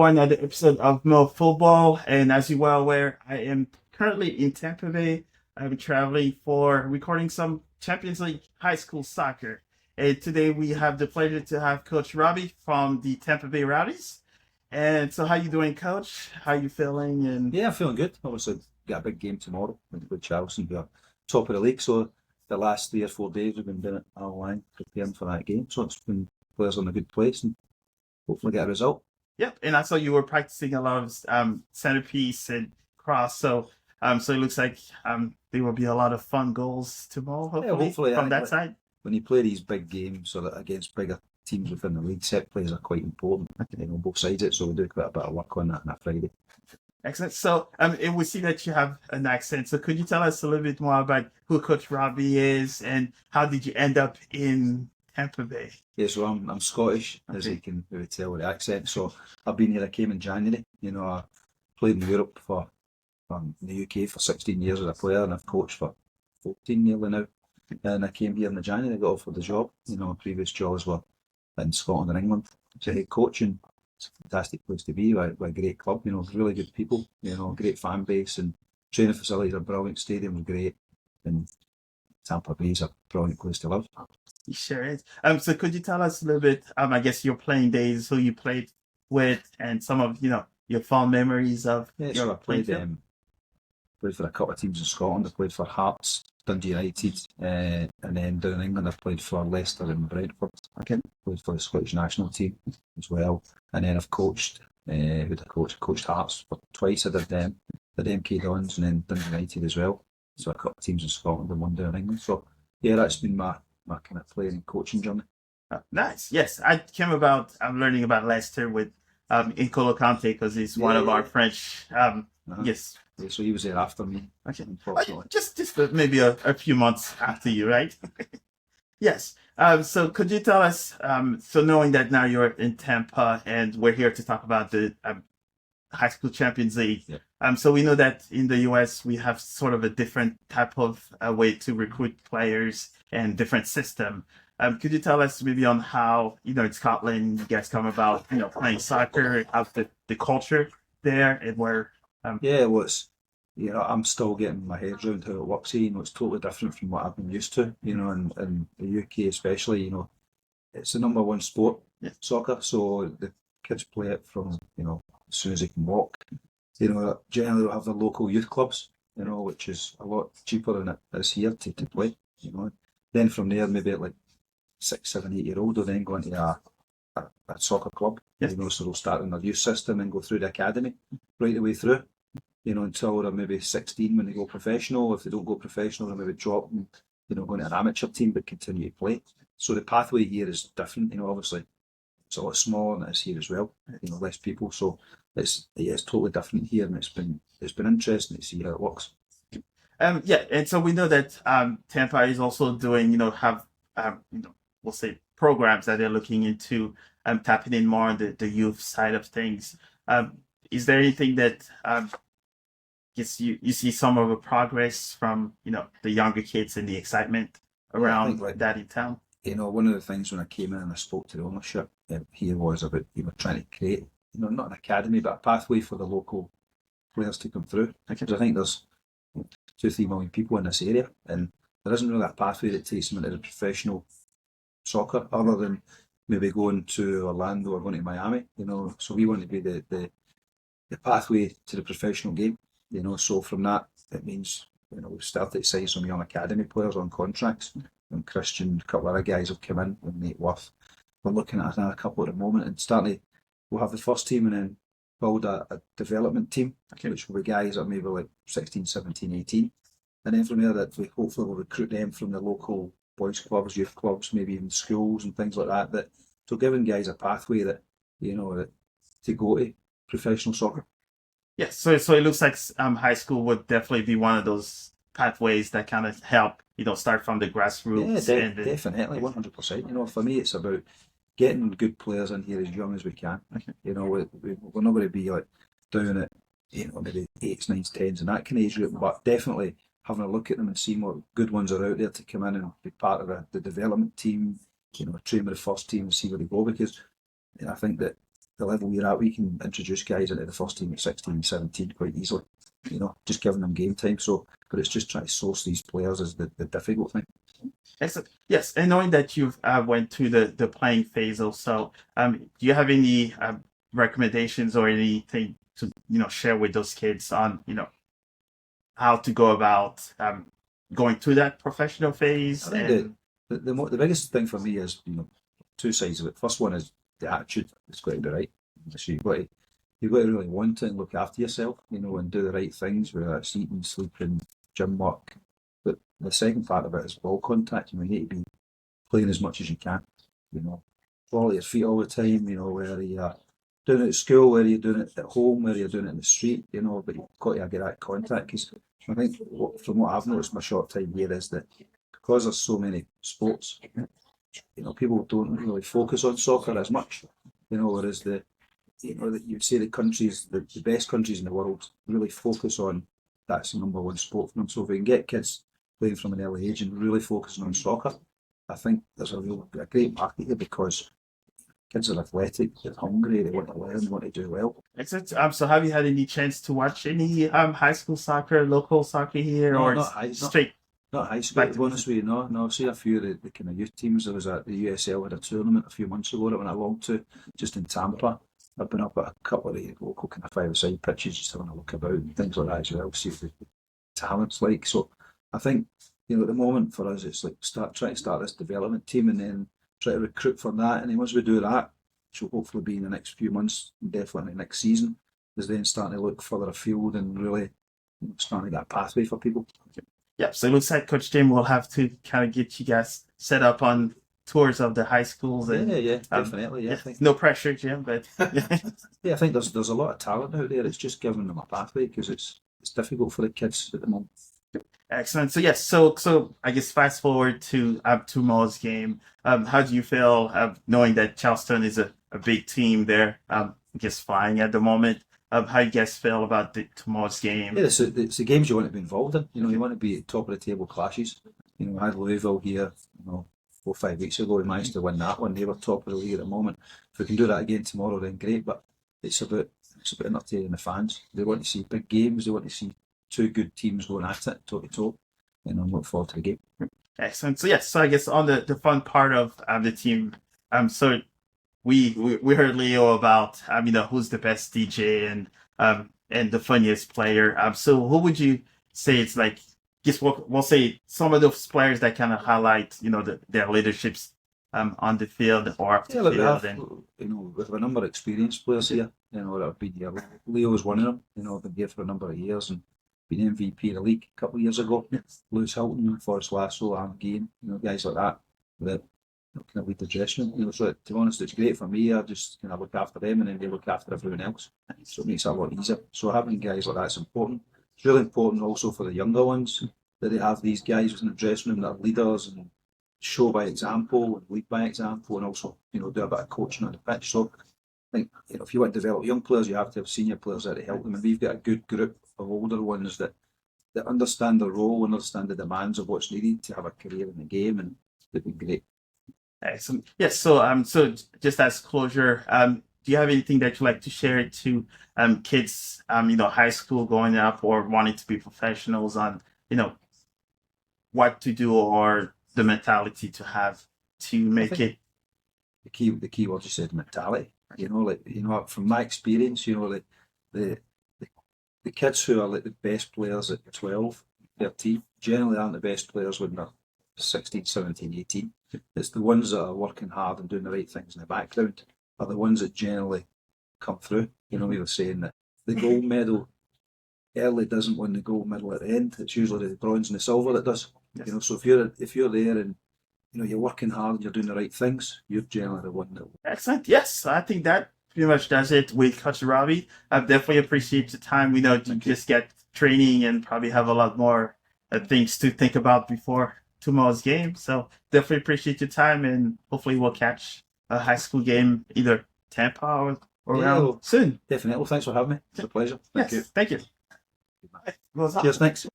for another episode of Mo Football. And as you are well aware, I am currently in Tampa Bay. I'm traveling for recording some Champions League high school soccer. And today we have the pleasure to have Coach Robbie from the Tampa Bay Rowdies. And so how you doing, Coach? How you feeling? And Yeah, I'm feeling good. Obviously, got a big game tomorrow with Charleston. We're top of the league, so the last 3 or 4 days we've been doing it online preparing for that game. So it's been players in a good place and hopefully get a result. Yep, and I saw you were practicing a lot of centerpiece and cross. So it looks like there will be a lot of fun goals tomorrow. Hopefully from that side. When you play these big games or against bigger teams within the league, set plays are quite important. Both sides of it. So we do quite a bit of work on that Friday. Excellent. So and we see that you have an accent. So could you tell us a little bit more about who Coach Robbie is and how did you end up in Tampa Bay? Yeah, so I'm Scottish, as you can maybe tell with the accent. So I've been here. I came in January. I played in Europe in the UK for 16 years as a player, and I've coached for 14 nearly now. And I came here in January. I got offered the job. Previous jobs were in Scotland and England. So head coaching, it's a fantastic place to be. With a great club. Really good people. Great fan base, and training facilities are brilliant. Stadium's great, and Tampa Bay is a brilliant place to live. It sure is. So could you tell us a little bit, I guess your playing days, who you played with, and some of, your fond memories of your playing field? Played for a couple of teams in Scotland. I played for Hearts, Dundee United, and then down in England I played for Leicester and Brentford. Played for the Scottish national team as well. And then I've coached, coached Hearts for twice. I did MK Dons and then Dundee United as well. So a couple of teams in Scotland and one down in England. So yeah, that's been my kind of playing and coaching journey. Nice. Yes, I'm learning about Leicester with N'Golo Kante because he's one of our French. Yes. Yeah, so he was there after me. Okay. Just maybe a few months after you, right? Yes. So could you tell us? So knowing that now you're in Tampa and we're here to talk about the High School Champions League. Yeah. So we know that in the US we have sort of a different type of way to recruit players and different system. Could you tell us maybe on how, in Scotland you guys come about, playing soccer, how's the culture there and where? I'm still getting my head around how it works here. It's totally different from what I've been used to, in the UK especially, it's the number one sport, soccer. So the kids play it from, as soon as they can walk. Generally they'll have their local youth clubs, which is a lot cheaper than it is here to play, Then from there, maybe at like 6, 7, 8 year old, they'll then go into a soccer club, so they'll start in their youth system and go through the academy right the way through, until they're maybe 16 when they go professional. If they don't go professional, they'll maybe drop and, go into an amateur team but continue to play. So the pathway here is different, obviously. It's a lot smaller than it is here as well, less people. So it's totally different here, and it's been interesting to see how it works. And so we know that Tampa is also doing, we'll say programs that they're looking into tapping in more on the youth side of things. Is there anything that guess you see some of the progress from, the younger kids and the excitement around that in town? One of the things when I came in and I spoke to the ownership here was about, trying to create, not an academy, but a pathway for the local players to come through. Because I think there's 2-3 million people in this area, and there isn't really a pathway that takes them into the professional soccer other than maybe going to Orlando or going to Miami. So we want to be the pathway to the professional game. So from that, it means, we've started to sign some young academy players on contracts. And Christian, a couple of other guys have come in, and Nate Worth. We're looking at another couple at the moment, and we'll have the first team and then build a development team, which will be guys that are maybe like 16, 17, 18. And then from there, that we hopefully will recruit them from the local boys clubs, youth clubs, maybe even schools and things like that. So giving guys a pathway that, to go to professional soccer. Yes, so it looks like high school would definitely be one of those pathways that kind of help, start from the grassroots. Yeah, definitely, 100%. For me, it's about getting good players in here as young as we can. We're not going to be like doing it, maybe 8s, 9s, 10s and that kind of age group, but definitely having a look at them and seeing what good ones are out there to come in and be part of the development team, train with the first team and see where they go, because I think that the level we're at, we can introduce guys into the first team at 16, 17 quite easily. You know, just giving them game time. So, but it's just trying to source these players is the difficult thing. Excellent. Yes, and knowing that you've went through the playing phase also, do you have any recommendations or anything to share with those kids on how to go about going through that professional phase? I think the biggest thing for me is two sides of it. First one is the attitude. It's got to be right. So you've got to really want it and look after yourself, and do the right things, whether it's eating, sleeping, gym work. But the second part of it is ball contact. You need to be playing as much as you can. Ball at your feet all the time. Whether you're doing it at school, whether you're doing it at home, whether you're doing it in the street. But you've got to get that contact. Because I think from what I've noticed my short time here is that because there's so many sports, people don't really focus on soccer as much. Whereas you'd say the countries, the best countries in the world really focus on that's the number one sport for them. So if we can get kids playing from an early age and really focusing on soccer, I think there's a great market here because kids are athletic, they're hungry, they want to learn, they want to do well. Excellent. So have you had any chance to watch any high school soccer, local soccer here, No, or straight? Not high school, to be honest with you, no. I've seen a few of the kind of youth teams. There was the USL had a tournament a few months ago that I went along to, just in Tampa. I've been up at a couple of the local kind of five-a-side pitches, just having a look about and things like that as well, see what the talent's like. So I think, at the moment for us, it's like trying to start this development team and then try to recruit from that. And then once we do that, which will hopefully be in the next few months, definitely next season, is then starting to look further afield and really starting that pathway for people. Yep. So it looks like Coach Jim will have to kind of get you guys set up on tours of the high schools. And, definitely. Yeah, no pressure, Jim, but yeah, I think there's a lot of talent out there. It's just giving them a pathway because it's difficult for the kids at the moment. Excellent. So yes, so I guess fast forward to tomorrow's game. How do you feel knowing that Charleston is a big team there? I guess flying at the moment. How you guys feel about tomorrow's game? Yeah, it's the games you want to be involved in. You want to be at top of the table clashes. I had Louisville here, 4 or 5 weeks ago. We managed to win that one. They were top of the league at the moment. If we can do that again tomorrow, then great. But it's about entertaining the fans. They want to see big games. They want to see two good teams going at it, toe to toe. And I'm looking forward to the game. Excellent. So yes, so I guess on the fun part of the team, so we heard Leo about who's the best DJ and the funniest player. So who would you say it's like? Guess we'll say some of those players that kind of highlight their leaderships on the field or off the field. We have a number of experienced players here. That have been here. Leo is one of them. Been here for a number of years and been MVP of the league a couple of years ago. Yes. Lewis Hilton, Forrest Lasso, Aaron Gain, guys like that kind of lead the dressing room. So to be honest, it's great for me. I just kind of look after them and then they look after everyone else. So it makes it a lot easier. So having guys like that's important. It's really important also for the younger ones that they have these guys in the dressing room that are leaders and show by example and lead by example and also do a bit of coaching on the pitch. So I think if you want to develop young players, you have to have senior players there to help them. And we've got a good group of older ones that understand the role and understand the demands of what's needed to have a career in the game, and they've been great. Excellent. Yes. So just as closure, do you have anything that you'd like to share to kids, high school going up or wanting to be professionals on, what to do or the mentality to have to make it? The key word you said, mentality. From my experience, the kids who are like the best players at 12, 13 generally aren't the best players when they're 16, 17, 18. It's the ones that are working hard and doing the right things in the background are the ones that generally come through. We were saying that the gold medal early doesn't win the gold medal at the end. It's usually the bronze and the silver that does. Yes. So if you're there and you're working hard and you're doing the right things, you're generally the one that will. Excellent. Yes, I think that pretty much does it with Coach Robbie. I definitely appreciate the time. We know to just get training and probably have a lot more things to think about before tomorrow's game. So definitely appreciate your time, and hopefully we'll catch a high school game either Tampa or around soon. Definitely. Well, thanks for having me. It's a pleasure. Thank you. Cheers. Thanks.